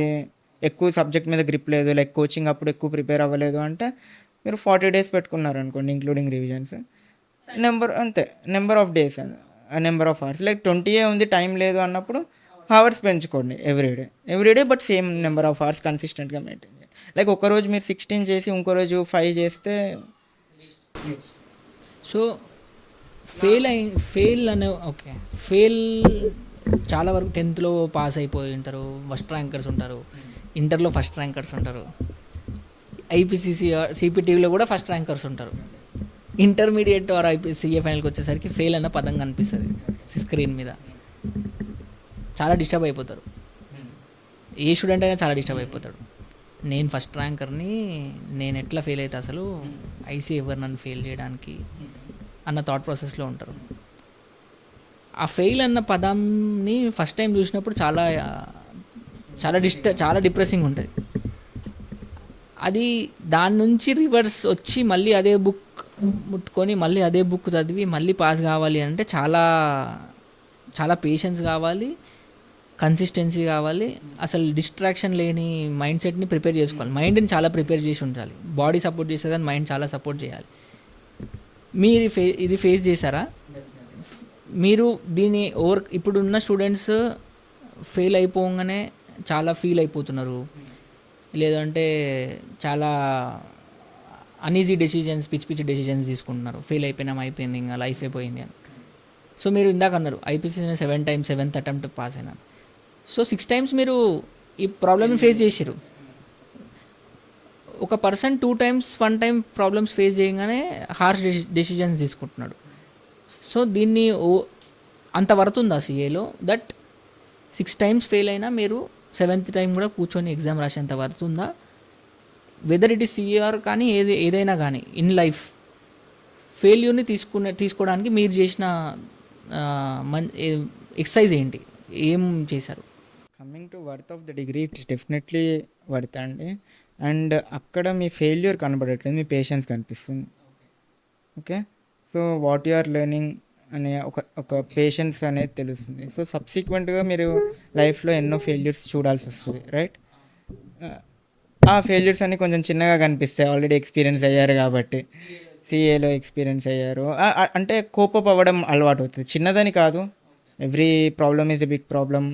ఎక్కువ సబ్జెక్ట్ మీద గ్రిప్ లేదు, లైక్ కోచింగ్ అప్పుడు ఎక్కువ ప్రిపేర్ అవ్వలేదు అంటే మీరు 40 డేస్ పెట్టుకున్నారు అనుకోండి ఇంక్లూడింగ్ రివిజన్స్. అంతే number of days, number of hours like 20 ఉంది టైం లేదు అన్నప్పుడు అవర్స్ పెంచుకోండి everyday but same number of hours కన్సిస్టెంట్గా మెయింటైన్ చేయండి. లైక్ ఒకరోజు మీరు 16 చేసి ఇంకో రోజు 5 చేస్తే
సో ఫెయిల్ అనే ఓకే, ఫెయిల్ చాలా వరకు 10th పాస్ అయిపోయి ఉంటారు, ఫస్ట్ ర్యాంకర్స్ ఉంటారు, ఇంటర్లో ఫస్ట్ ర్యాంకర్స్ ఉంటారు, ఐపీసీసీ సిపిటీలో కూడా ఫస్ట్ ర్యాంకర్స్ ఉంటారు. ఇంటర్మీడియట్ ఆర్ ఐపీసీఏ ఫైనల్కి వచ్చేసరికి ఫెయిల్ అన్న పదం కనిపిస్తుంది స్క్రీన్ మీద. చాలా డిస్టర్బ్ అయిపోతారు. ఏ స్టూడెంట్ అయినా చాలా డిస్టర్బ్ అయిపోతాడు. నేను ఫస్ట్ ర్యాంకర్ని, నేను ఎట్లా ఫెయిల్ అయితే అసలు ఐసీ ఎవరు నన్ను ఫెయిల్ చేయడానికి అన్న థాట్ ప్రాసెస్లో ఉంటారు. ఆ ఫెయిల్ అన్న పదంని ఫస్ట్ టైం చూసినప్పుడు చాలా చాలా డిప్రెసింగ్ ఉంటుంది. అది దాని నుంచి రివర్స్ వచ్చి మళ్ళీ అదే బుక్ ముట్టుకొని మళ్ళీ అదే బుక్ చదివి మళ్ళీ పాస్ కావాలి అంటే చాలా చాలా పేషెన్స్ కావాలి, కన్సిస్టెన్సీ కావాలి, అసలు డిస్ట్రాక్షన్ లేని మైండ్ సెట్ని ప్రిపేర్ చేసుకోవాలి. మైండ్ని చాలా ప్రిపేర్ చేసి ఉంచాలి. బాడీ సపోర్ట్ చేస్తే కానీ మైండ్ చాలా సపోర్ట్ చేయాలి. మీరు ఇది ఫేస్ చేశారా? మీరు దీన్ని ఇప్పుడున్న స్టూడెంట్స్ ఫెయిల్ అయిపోగానే చాలా ఫీల్ అయిపోతున్నారు, లేదంటే చాలా అనీజీ డెసిజన్స్, పిచ్చి డెసిజన్స్ తీసుకుంటున్నారు. ఫెయిల్ అయిపోయింది, ఇంకా లైఫ్ అయిపోయింది అని. సో మీరు ఇందాక అన్నారు ఐపీసీని 7 times 7th attempt పాస్ అయినాను. సో 6 times మీరు ఈ ప్రాబ్లమ్ని ఫేస్ చేసారు. ఒక person 2 times 1 time problems face చేయగానే హార్ష్ డెసిజన్స్ తీసుకుంటున్నాడు. సో దీన్ని అంత పడుతుందా సిఏలో దట్ 6 times ఫెయిల్ అయినా మీరు 7th time కూడా కూర్చొని ఎగ్జామ్ రాసేంత పడుతుందా? వెదర్ ఇట్ ఈస్ సిఏఆర్ కానీ ఏదైనా కానీ ఇన్ లైఫ్ ఫెయిల్యూర్ని తీసుకోవడానికి మీరు చేసిన ఎక్సర్సైజ్ ఏంటి, ఏం చేశారు?
Coming to worth of the degree, it definitely worth అండి. అండ్ అక్కడ మీ ఫెయిల్యూర్ కనబడట్లేదు, మీ పేషెన్స్ కనిపిస్తుంది. Okay, so what you are learning అనే ఒక పేషెన్స్ అనేది తెలుస్తుంది. సో సబ్సిక్వెంట్గా మీరు లైఫ్లో ఎన్నో ఫెయిల్యూర్స్ చూడాల్సి వస్తుంది, రైట్? ఆ ఫెయిల్యూర్స్ అన్నీ కొంచెం చిన్నగా కనిపిస్తాయి, ఆల్రెడీ ఎక్స్పీరియన్స్ అయ్యారు కాబట్టి. సిఏలో ఎక్స్పీరియన్స్ అయ్యారు అంటే కోపప్ అవ్వడం అలవాటు అవుతుంది. చిన్నదని కాదు, every problem is a big problem.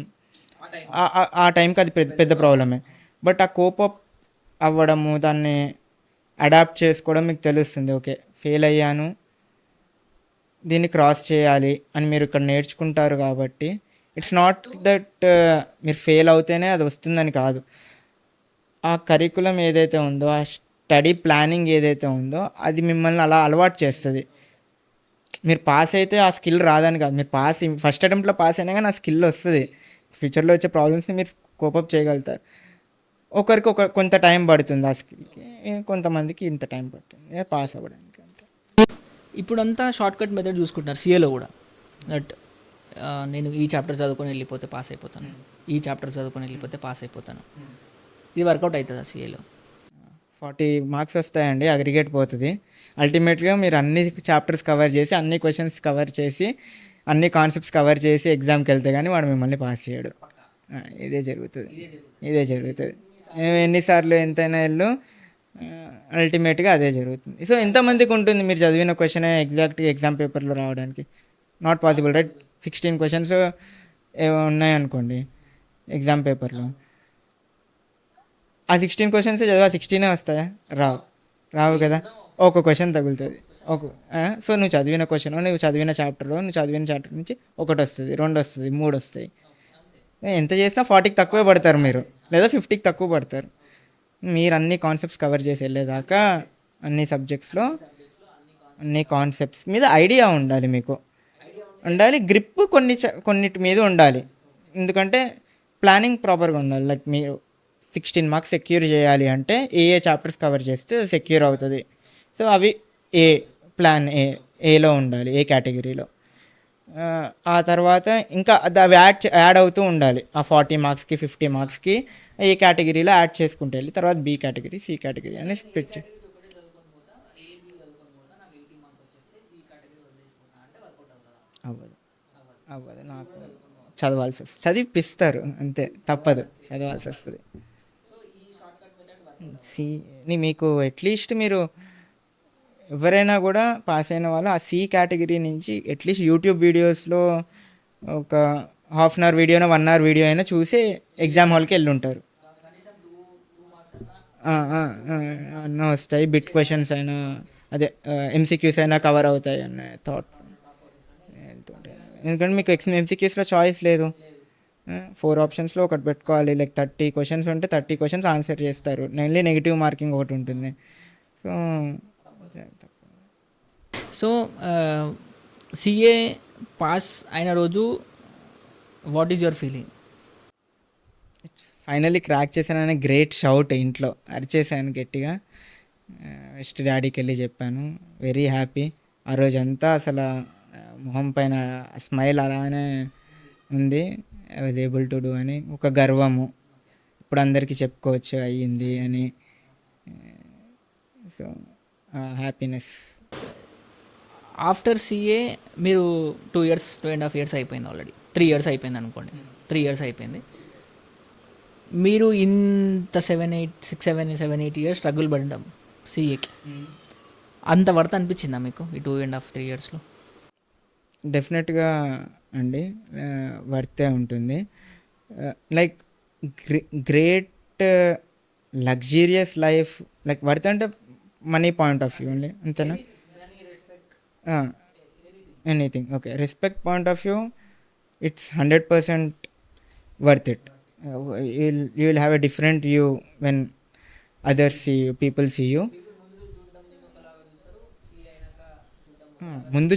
ఆ టైంకి అది పెద్ద ప్రాబ్లమే. బట్ ఆ కోపప్ అవ్వడము, దాన్ని అడాప్ట్ చేసుకోవడం మీకు తెలుస్తుంది. ఓకే, ఫెయిల్ అయ్యాను, దీన్ని క్రాస్ చేయాలి అని మీరు ఇక్కడ నేర్చుకుంటారు. కాబట్టి ఇట్స్ నాట్ దట్ మీరు ఫెయిల్ అవుతేనే అది వస్తుందని కాదు. ఆ కరికులం ఏదైతే ఉందో, ఆ స్టడీ ప్లానింగ్ ఏదైతే ఉందో అది మిమ్మల్ని అలా అలవాటు చేస్తుంది. మీరు పాస్ అయితే ఆ స్కిల్ రాదని కాదు, మీరు ఫస్ట్ అటెంప్ట్లో పాస్ అయినా కానీ ఆ స్కిల్ వస్తుంది. ఫ్యూచర్లో వచ్చే ప్రాబ్లమ్స్ని మీరు కోపప్ చేయగలుగుతారు. ఒకరికి కొంత టైం పడుతుంది ఆ స్కిల్కి, కొంతమందికి ఇంత టైం పడుతుంది పాస్ అవ్వడానికి, అంతే.
ఇప్పుడంతా షార్ట్ కట్ మెథడ్ చూసుకుంటున్నారు సిఏలో కూడా. దట్ నేను ఈ చాప్టర్ చదువుకొని వెళ్ళిపోతే పాస్ అయిపోతాను, ఈ చాప్టర్ చదువుకొని వెళ్ళిపోతే పాస్ అయిపోతాను. ఇది వర్కౌట్ అవుతుందా సిఏలో?
40 మార్క్స్ వస్తాయండి, అగ్రిగేట్ పోతుంది. అల్టిమేట్గా మీరు అన్ని చాప్టర్స్ కవర్ చేసి, అన్ని క్వశ్చన్స్ కవర్ చేసి, అన్ని కాన్సెప్ట్స్ కవర్ చేసి ఎగ్జామ్కి వెళ్తే కానీ వాడు మిమ్మల్ని పాస్ చేయడు. ఇదే జరుగుతుంది. ఎన్నిసార్లు ఎంతైనా వెళ్ళు, అల్టిమేట్గా అదే జరుగుతుంది. సో ఎంతమందికి ఉంటుంది మీరు చదివిన క్వశ్చన్ ఎగ్జాక్ట్గా ఎగ్జామ్ పేపర్లో రావడానికి? Not possible, right? 16 questions ఉన్నాయనుకోండి ఎగ్జామ్ పేపర్లో. ఆ 16 questions చదివి ఆ 16 వస్తాయా? రావు కదా. ఒక క్వశ్చన్ తగులుతుంది. సో నువ్వు చదివిన క్వశ్చన్, నువ్వు చదివిన చాప్టర్ నుంచి 1 వస్తుంది, 2 వస్తుంది, 3 వస్తాయి. ఎంత చేసినా 40కి తక్కువే పడతారు మీరు, లేదా 50కి తక్కువ పడతారు. మీరు అన్ని కాన్సెప్ట్స్ కవర్ చేసి వెళ్ళేదాకా అన్ని సబ్జెక్ట్స్లో అన్ని కాన్సెప్ట్స్ మీద ఐడియా ఉండాలి మీకు. ఉండాలి, గ్రిప్ కొన్నిటి మీద ఉండాలి. ఎందుకంటే ప్లానింగ్ ప్రాపర్గా ఉండాలి. లైక్ మీరు 16 మార్క్స్ సెక్యూర్ చేయాలి అంటే ఏ చాప్టర్స్ కవర్ చేస్తే సెక్యూర్ అవుతుంది. సో అవి ఏ ప్లాన్ ఏలో ఉండాలి, ఏ కేటగిరీలో. ఆ తర్వాత ఇంకా అవి యాడ్ అవుతూ ఉండాలి. ఆ 40 మార్క్స్కి 50 మార్క్స్కి ఏ కేటగిరీలో యాడ్ చేసుకుంటూ వెళ్ళి తర్వాత బి కేటగిరీ, సి కేటగిరీ అని స్ప్లిట్ అవ్వదు. అవ్వదు, నాకు చదవాల్సి వస్తుంది, చదివిపిస్తారు అంతే, తప్పదు, చదవాల్సి వస్తుంది. మీకు అట్లీస్ట్ మీరు ఎవరైనా కూడా పాస్ అయిన వాళ్ళు ఆ సి కేటగిరీ నుంచి అట్లీస్ట్ యూట్యూబ్ వీడియోస్లో ఒక హాఫ్ అన్ అవర్ వీడియోనో 1 అవర్ వీడియో అయినా చూసి ఎగ్జామ్ హాల్కి వెళ్ళి ఉంటారు. అన్నీ వస్తాయి, బిట్ క్వశ్చన్స్ అయినా అదే ఎంసీక్యూస్ అయినా కవర్ అవుతాయి అన్న థాట్ వెళ్తుంటాయి. ఎందుకంటే మీకు ఎంసీక్యూస్లో చాయిస్ లేదు, 4 ఆప్షన్స్లో ఒకటి పెట్టుకోవాలి. లైక్ 30 క్వశ్చన్స్ ఉంటే 30 క్వశ్చన్స్ ఆన్సర్ చేస్తారు, మెయిన్లీ నెగిటివ్ మార్కింగ్ ఒకటి ఉంటుంది. సో
సో సిఏ పాస్ అయిన రోజు what is your feeling?
Finally crack చేశాననే గ్రేట్ షౌట్, ఇంట్లో అరిచేసాను గట్టిగా. ఫస్ట్ డాడీకి వెళ్ళి చెప్పాను, వెరీ హ్యాపీ. ఆ రోజంతా అసలు మొహం పైన స్మైల్ అలానే ఉంది. I was able to do అని ఒక గర్వము, ఇప్పుడు అందరికీ చెప్పుకోవచ్చు అయ్యింది అని. So happiness.
ఆఫ్టర్ సిఏ మీరు 2 ఇయర్స్ 2.5 ఇయర్స్ అయిపోయింది, ఆల్రెడీ 3 ఇయర్స్ అయిపోయింది అనుకోండి. 3 ఇయర్స్ అయిపోయింది. మీరు ఇంత 7-8 ఇయర్స్ స్ట్రగుల్ పడ్డాం సిఏకి, అంత వర్త్ అనిపించిందా మీకు ఈ 2.5-3 ఇయర్స్లో?
డెఫినెట్గా అండి, వర్తే ఉంటుంది. Like great luxurious life, like worth అంటే మనీ పాయింట్ ఆఫ్ వ్యూ అండి, అంతేనా? Anything, okay. Respect point of view, it's 100% worth it. You will have a different view when others see you, people see you. ముందు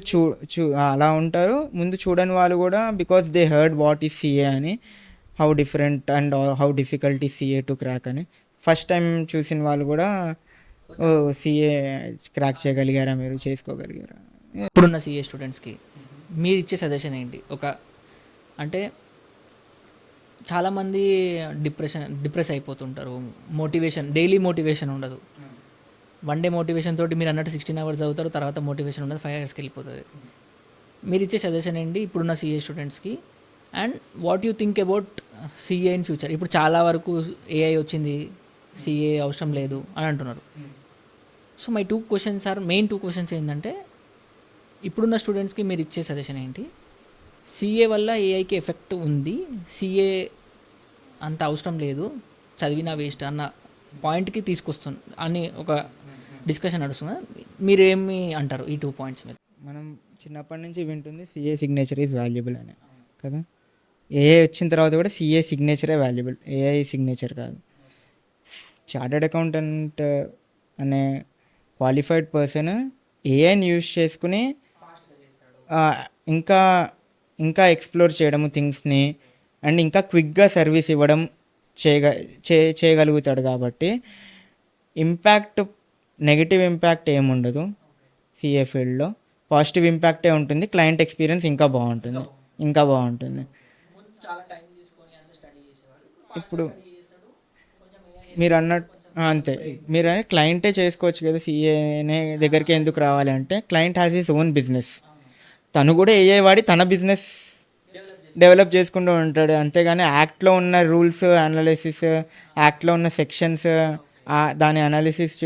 అలా ఉంటారు, ముందు చూడని వాళ్ళు కూడా, because they heard what is CA అని, how different and how difficult ఈ CA to crack అని. ఫస్ట్ టైం చూసిన వాళ్ళు కూడా ఓ సిఏ క్రాక్ చేయగలిగారా, మీరు చేసుకోగలిగారా.
ఇప్పుడున్న సిఏ స్టూడెంట్స్కి మీరు ఇచ్చే సజెషన్ ఏంటి? అంటే చాలామంది డిప్రెస్ అయిపోతుంటారు, డైలీ మోటివేషన్ ఉండదు. 1 డే మోటివేషన్ తోటి మీరు అన్నట్టు 16 అవర్స్ అవుతారు, తర్వాత మోటివేషన్ ఉండదు, 5 ఇయర్స్కి వెళ్ళిపోతుంది. మీరు ఇచ్చే సజెషన్ ఏంటి ఇప్పుడున్న సిఏ స్టూడెంట్స్కి? And what you think about CA in future? ఇప్పుడు చాలా వరకు ఏఐ వచ్చింది, సిఏ అవసరం లేదు అని అంటున్నారు. So my 2 questions are main 2 questions ఏంటంటే, ఇప్పుడున్న స్టూడెంట్స్కి మీరు ఇచ్చే సజెషన్ ఏంటి? సిఏ వల్ల ఏఐకి ఎఫెక్ట్ ఉంది, సిఏ అంత అవసరం లేదు, చదివినా వేస్ట్ అన్న పాయింట్కి తీసుకొస్తుంది అని ఒక డిస్కషన్ నడుస్తుంది. మీరేమి అంటారు ఈ 2 పాయింట్స్ మీద?
మనం చిన్నప్పటి నుంచి వింటుంది సిఏ సిగ్నేచర్ ఈజ్ వాల్యుబుల్ అని కదా. ఏఐ వచ్చిన తర్వాత కూడా సిఏ సిగ్నేచరే వాల్యుబుల్, ఏఐ సిగ్నేచర్ కాదు. చార్టెడ్ అకౌంటెంట్ అనే క్వాలిఫైడ్ పర్సన్ ఏఐని యూజ్ చేసుకుని ఇంకా ఇంకా ఎక్స్ప్లోర్ చేయడము థింగ్స్ని, అండ్ ఇంకా క్విక్గా సర్వీస్ ఇవ్వడం చేయగలుగుతాడు. కాబట్టి నెగిటివ్ ఇంపాక్ట్ ఏముండదు సిఏ ఫీల్డ్లో, పాజిటివ్ ఇంపాక్టే ఉంటుంది. క్లయింట్ ఎక్స్పీరియన్స్ ఇంకా బాగుంటుంది. ఇప్పుడు మీరు అన్నట్టు అంతే, మీరు క్లయింటే చేసుకోవచ్చు కదా, సిఏనే దగ్గరికి ఎందుకు రావాలి అంటే, client has his own business, తను కూడా ఏఐ వాడి తన బిజినెస్ డెవలప్ చేసుకుంటూ ఉంటాడు. అంతేగాని యాక్ట్లో ఉన్న రూల్స్ అనాలిసిస్, యాక్ట్లో ఉన్న సెక్షన్స్ దాని అనాలిసిస్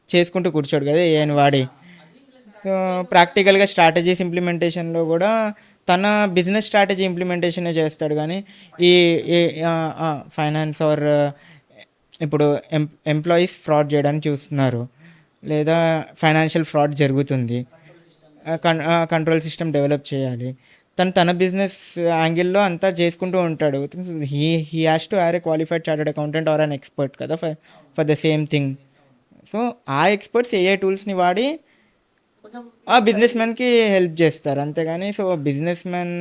చేసుకుంటూ కూర్చోడు కదా ఏఐని వాడి. సో ప్రాక్టికల్గా స్ట్రాటజీస్ ఇంప్లిమెంటేషన్లో కూడా తన బిజినెస్ స్ట్రాటజీ ఇంప్లిమెంటేషనే చేస్తాడు. కానీ ఈ ఫైనాన్స్ ఆర్ ఇప్పుడు ఎంప్లాయీస్ ఫ్రాడ్ చేయడానికి చూస్తున్నారు, లేదా ఫైనాన్షియల్ ఫ్రాడ్ జరుగుతుంది, కంట్రోల్ సిస్టమ్ డెవలప్ చేయాలి, తన బిజినెస్ యాంగిల్లో అంతా చేసుకుంటూ ఉంటాడు. He has to have a qualified chartered accountant or an expert కదా for the same thing. So ఆ ఎక్స్పర్ట్స్ ఏఐ టూల్స్ని వాడి ఆ బిజినెస్ మ్యాన్కి హెల్ప్ చేస్తారు అంతేగాని సో బిజినెస్ మ్యాన్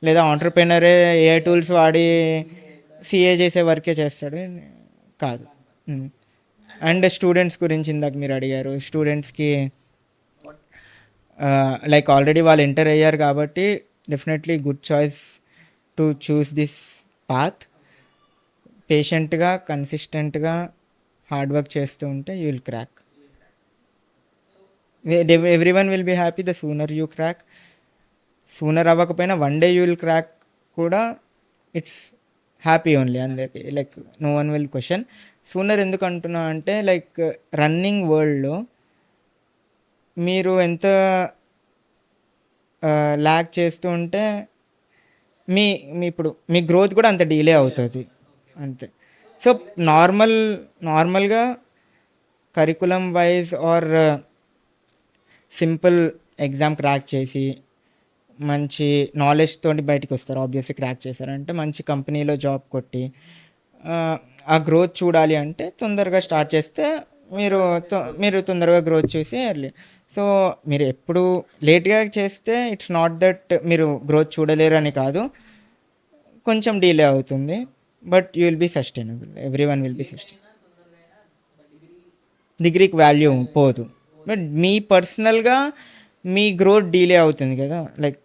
లేదా ఆంటర్ప్రినరే ఏ టూల్స్ వాడి సిఏ చేసే వర్కే చేస్తాడు కాదు. అండ్ స్టూడెంట్స్ గురించి ఇందాక మీరు అడిగారు. స్టూడెంట్స్కి లైక్ ఆల్రెడీ వాళ్ళు ఎంటర్ అయ్యారు కాబట్టి definitely good choice to choose this path. పేషెంట్గా కన్సిస్టెంట్గా హార్డ్ వర్క్ చేస్తూ ఉంటే you will crack. Every one will be happy the sooner you crack. Sooner అవ్వకపోయినా one day you will crack కూడా ఇట్స్ హ్యాపీ ఓన్లీ అందరికి. Like no one will question. Sooner ఎందుకు అంటున్నా అంటే లైక్ రన్నింగ్ వరల్డ్లో మీరు ఎంత ల్యాక్ చేస్తూ ఉంటే మీ మీ ఇప్పుడు మీ గ్రోత్ కూడా అంత డిలే అవుతుంది అంతే. సో నార్మల్గా curriculum wise or simple exam crack చేసి మంచి నాలెడ్జ్ తోటి బయటికి వస్తారు. ఆబ్వియస్లీ క్రాక్ చేశారంటే మంచి కంపెనీలో జాబ్ కొట్టి ఆ గ్రోత్ చూడాలి అంటే తొందరగా స్టార్ట్ చేస్తే మీరు తొందరగా గ్రోత్ చూసి ఎర్లీ. సో మీరు ఎప్పుడు లేట్గా చేస్తే ఇట్స్ నాట్ దట్ మీరు గ్రోత్ చూడలేరు అని కాదు, కొంచెం డిలే అవుతుంది. But you will be sustainable. Every one will be sustainable. డిగ్రీకి వాల్యూ పోదు. బట్ మీ పర్సనల్గా మీ గ్రోత్ డిలే అవుతుంది కదా. Like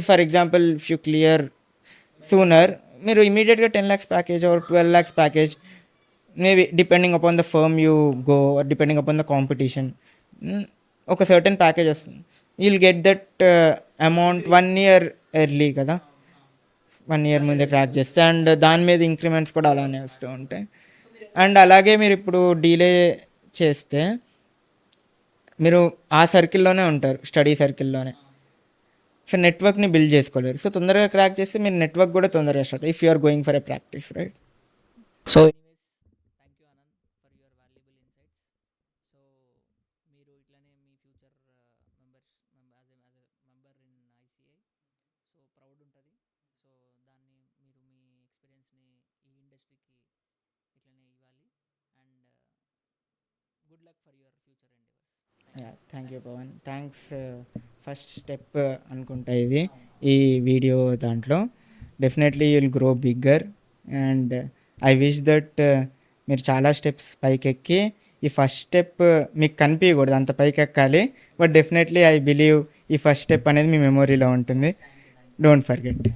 for example if you clear sooner, మీరు ఇమీడియట్గా 10 lakhs package or 12 lakhs package maybe depending upon the firm you go or depending upon the competition ఒక సర్టెన్ ప్యాకేజ్ వస్తుంది. You will get that amount 1 year early కదా. 1 year ముందే crack చేస్తే and దాని మీద increments కూడా అలానే వస్తూ ఉంటాయి. అండ్ అలాగే మీరు ఇప్పుడు డీలే చేస్తే మీరు ఆ సర్కిల్లోనే ఉంటారు, స్టడీ సర్కిల్లోనే. సో నెట్వర్క్ని బిల్డ్ చేసుకోలేరు. సో తొందరగా క్రాక్ చేస్తే మీరు నెట్వర్క్ కూడా తొందరగా start if you are going for a practice, right?
So anyways thank you Anand for your valuable insights. So మీరు ఇట్లానే మీ future member in ICI so proud ఉంటుంది. సో దాన్ని మీరు మీ ఎక్స్పీరియన్స్ని ఈ ఇండస్ట్రీకి ఇట్లనే ఇవ్వాలి. And good luck for your future endeavours.
Thank you Pavan. Thanks. First step అనుకుంటా ఇది ఈ వీడియో దాంట్లో. Definitely you will grow bigger and I wish that మీరు చాలా స్టెప్స్ పైకెక్కి ఈ ఫస్ట్ స్టెప్ మీకు కనిపించకూడదు, అంత పైకి ఎక్కాలి. బట్ డెఫినెట్లీ ఐ బిలీవ్ ఈ ఫస్ట్ స్టెప్ అనేది మీ మెమొరీలో ఉంటుంది. Don't forget.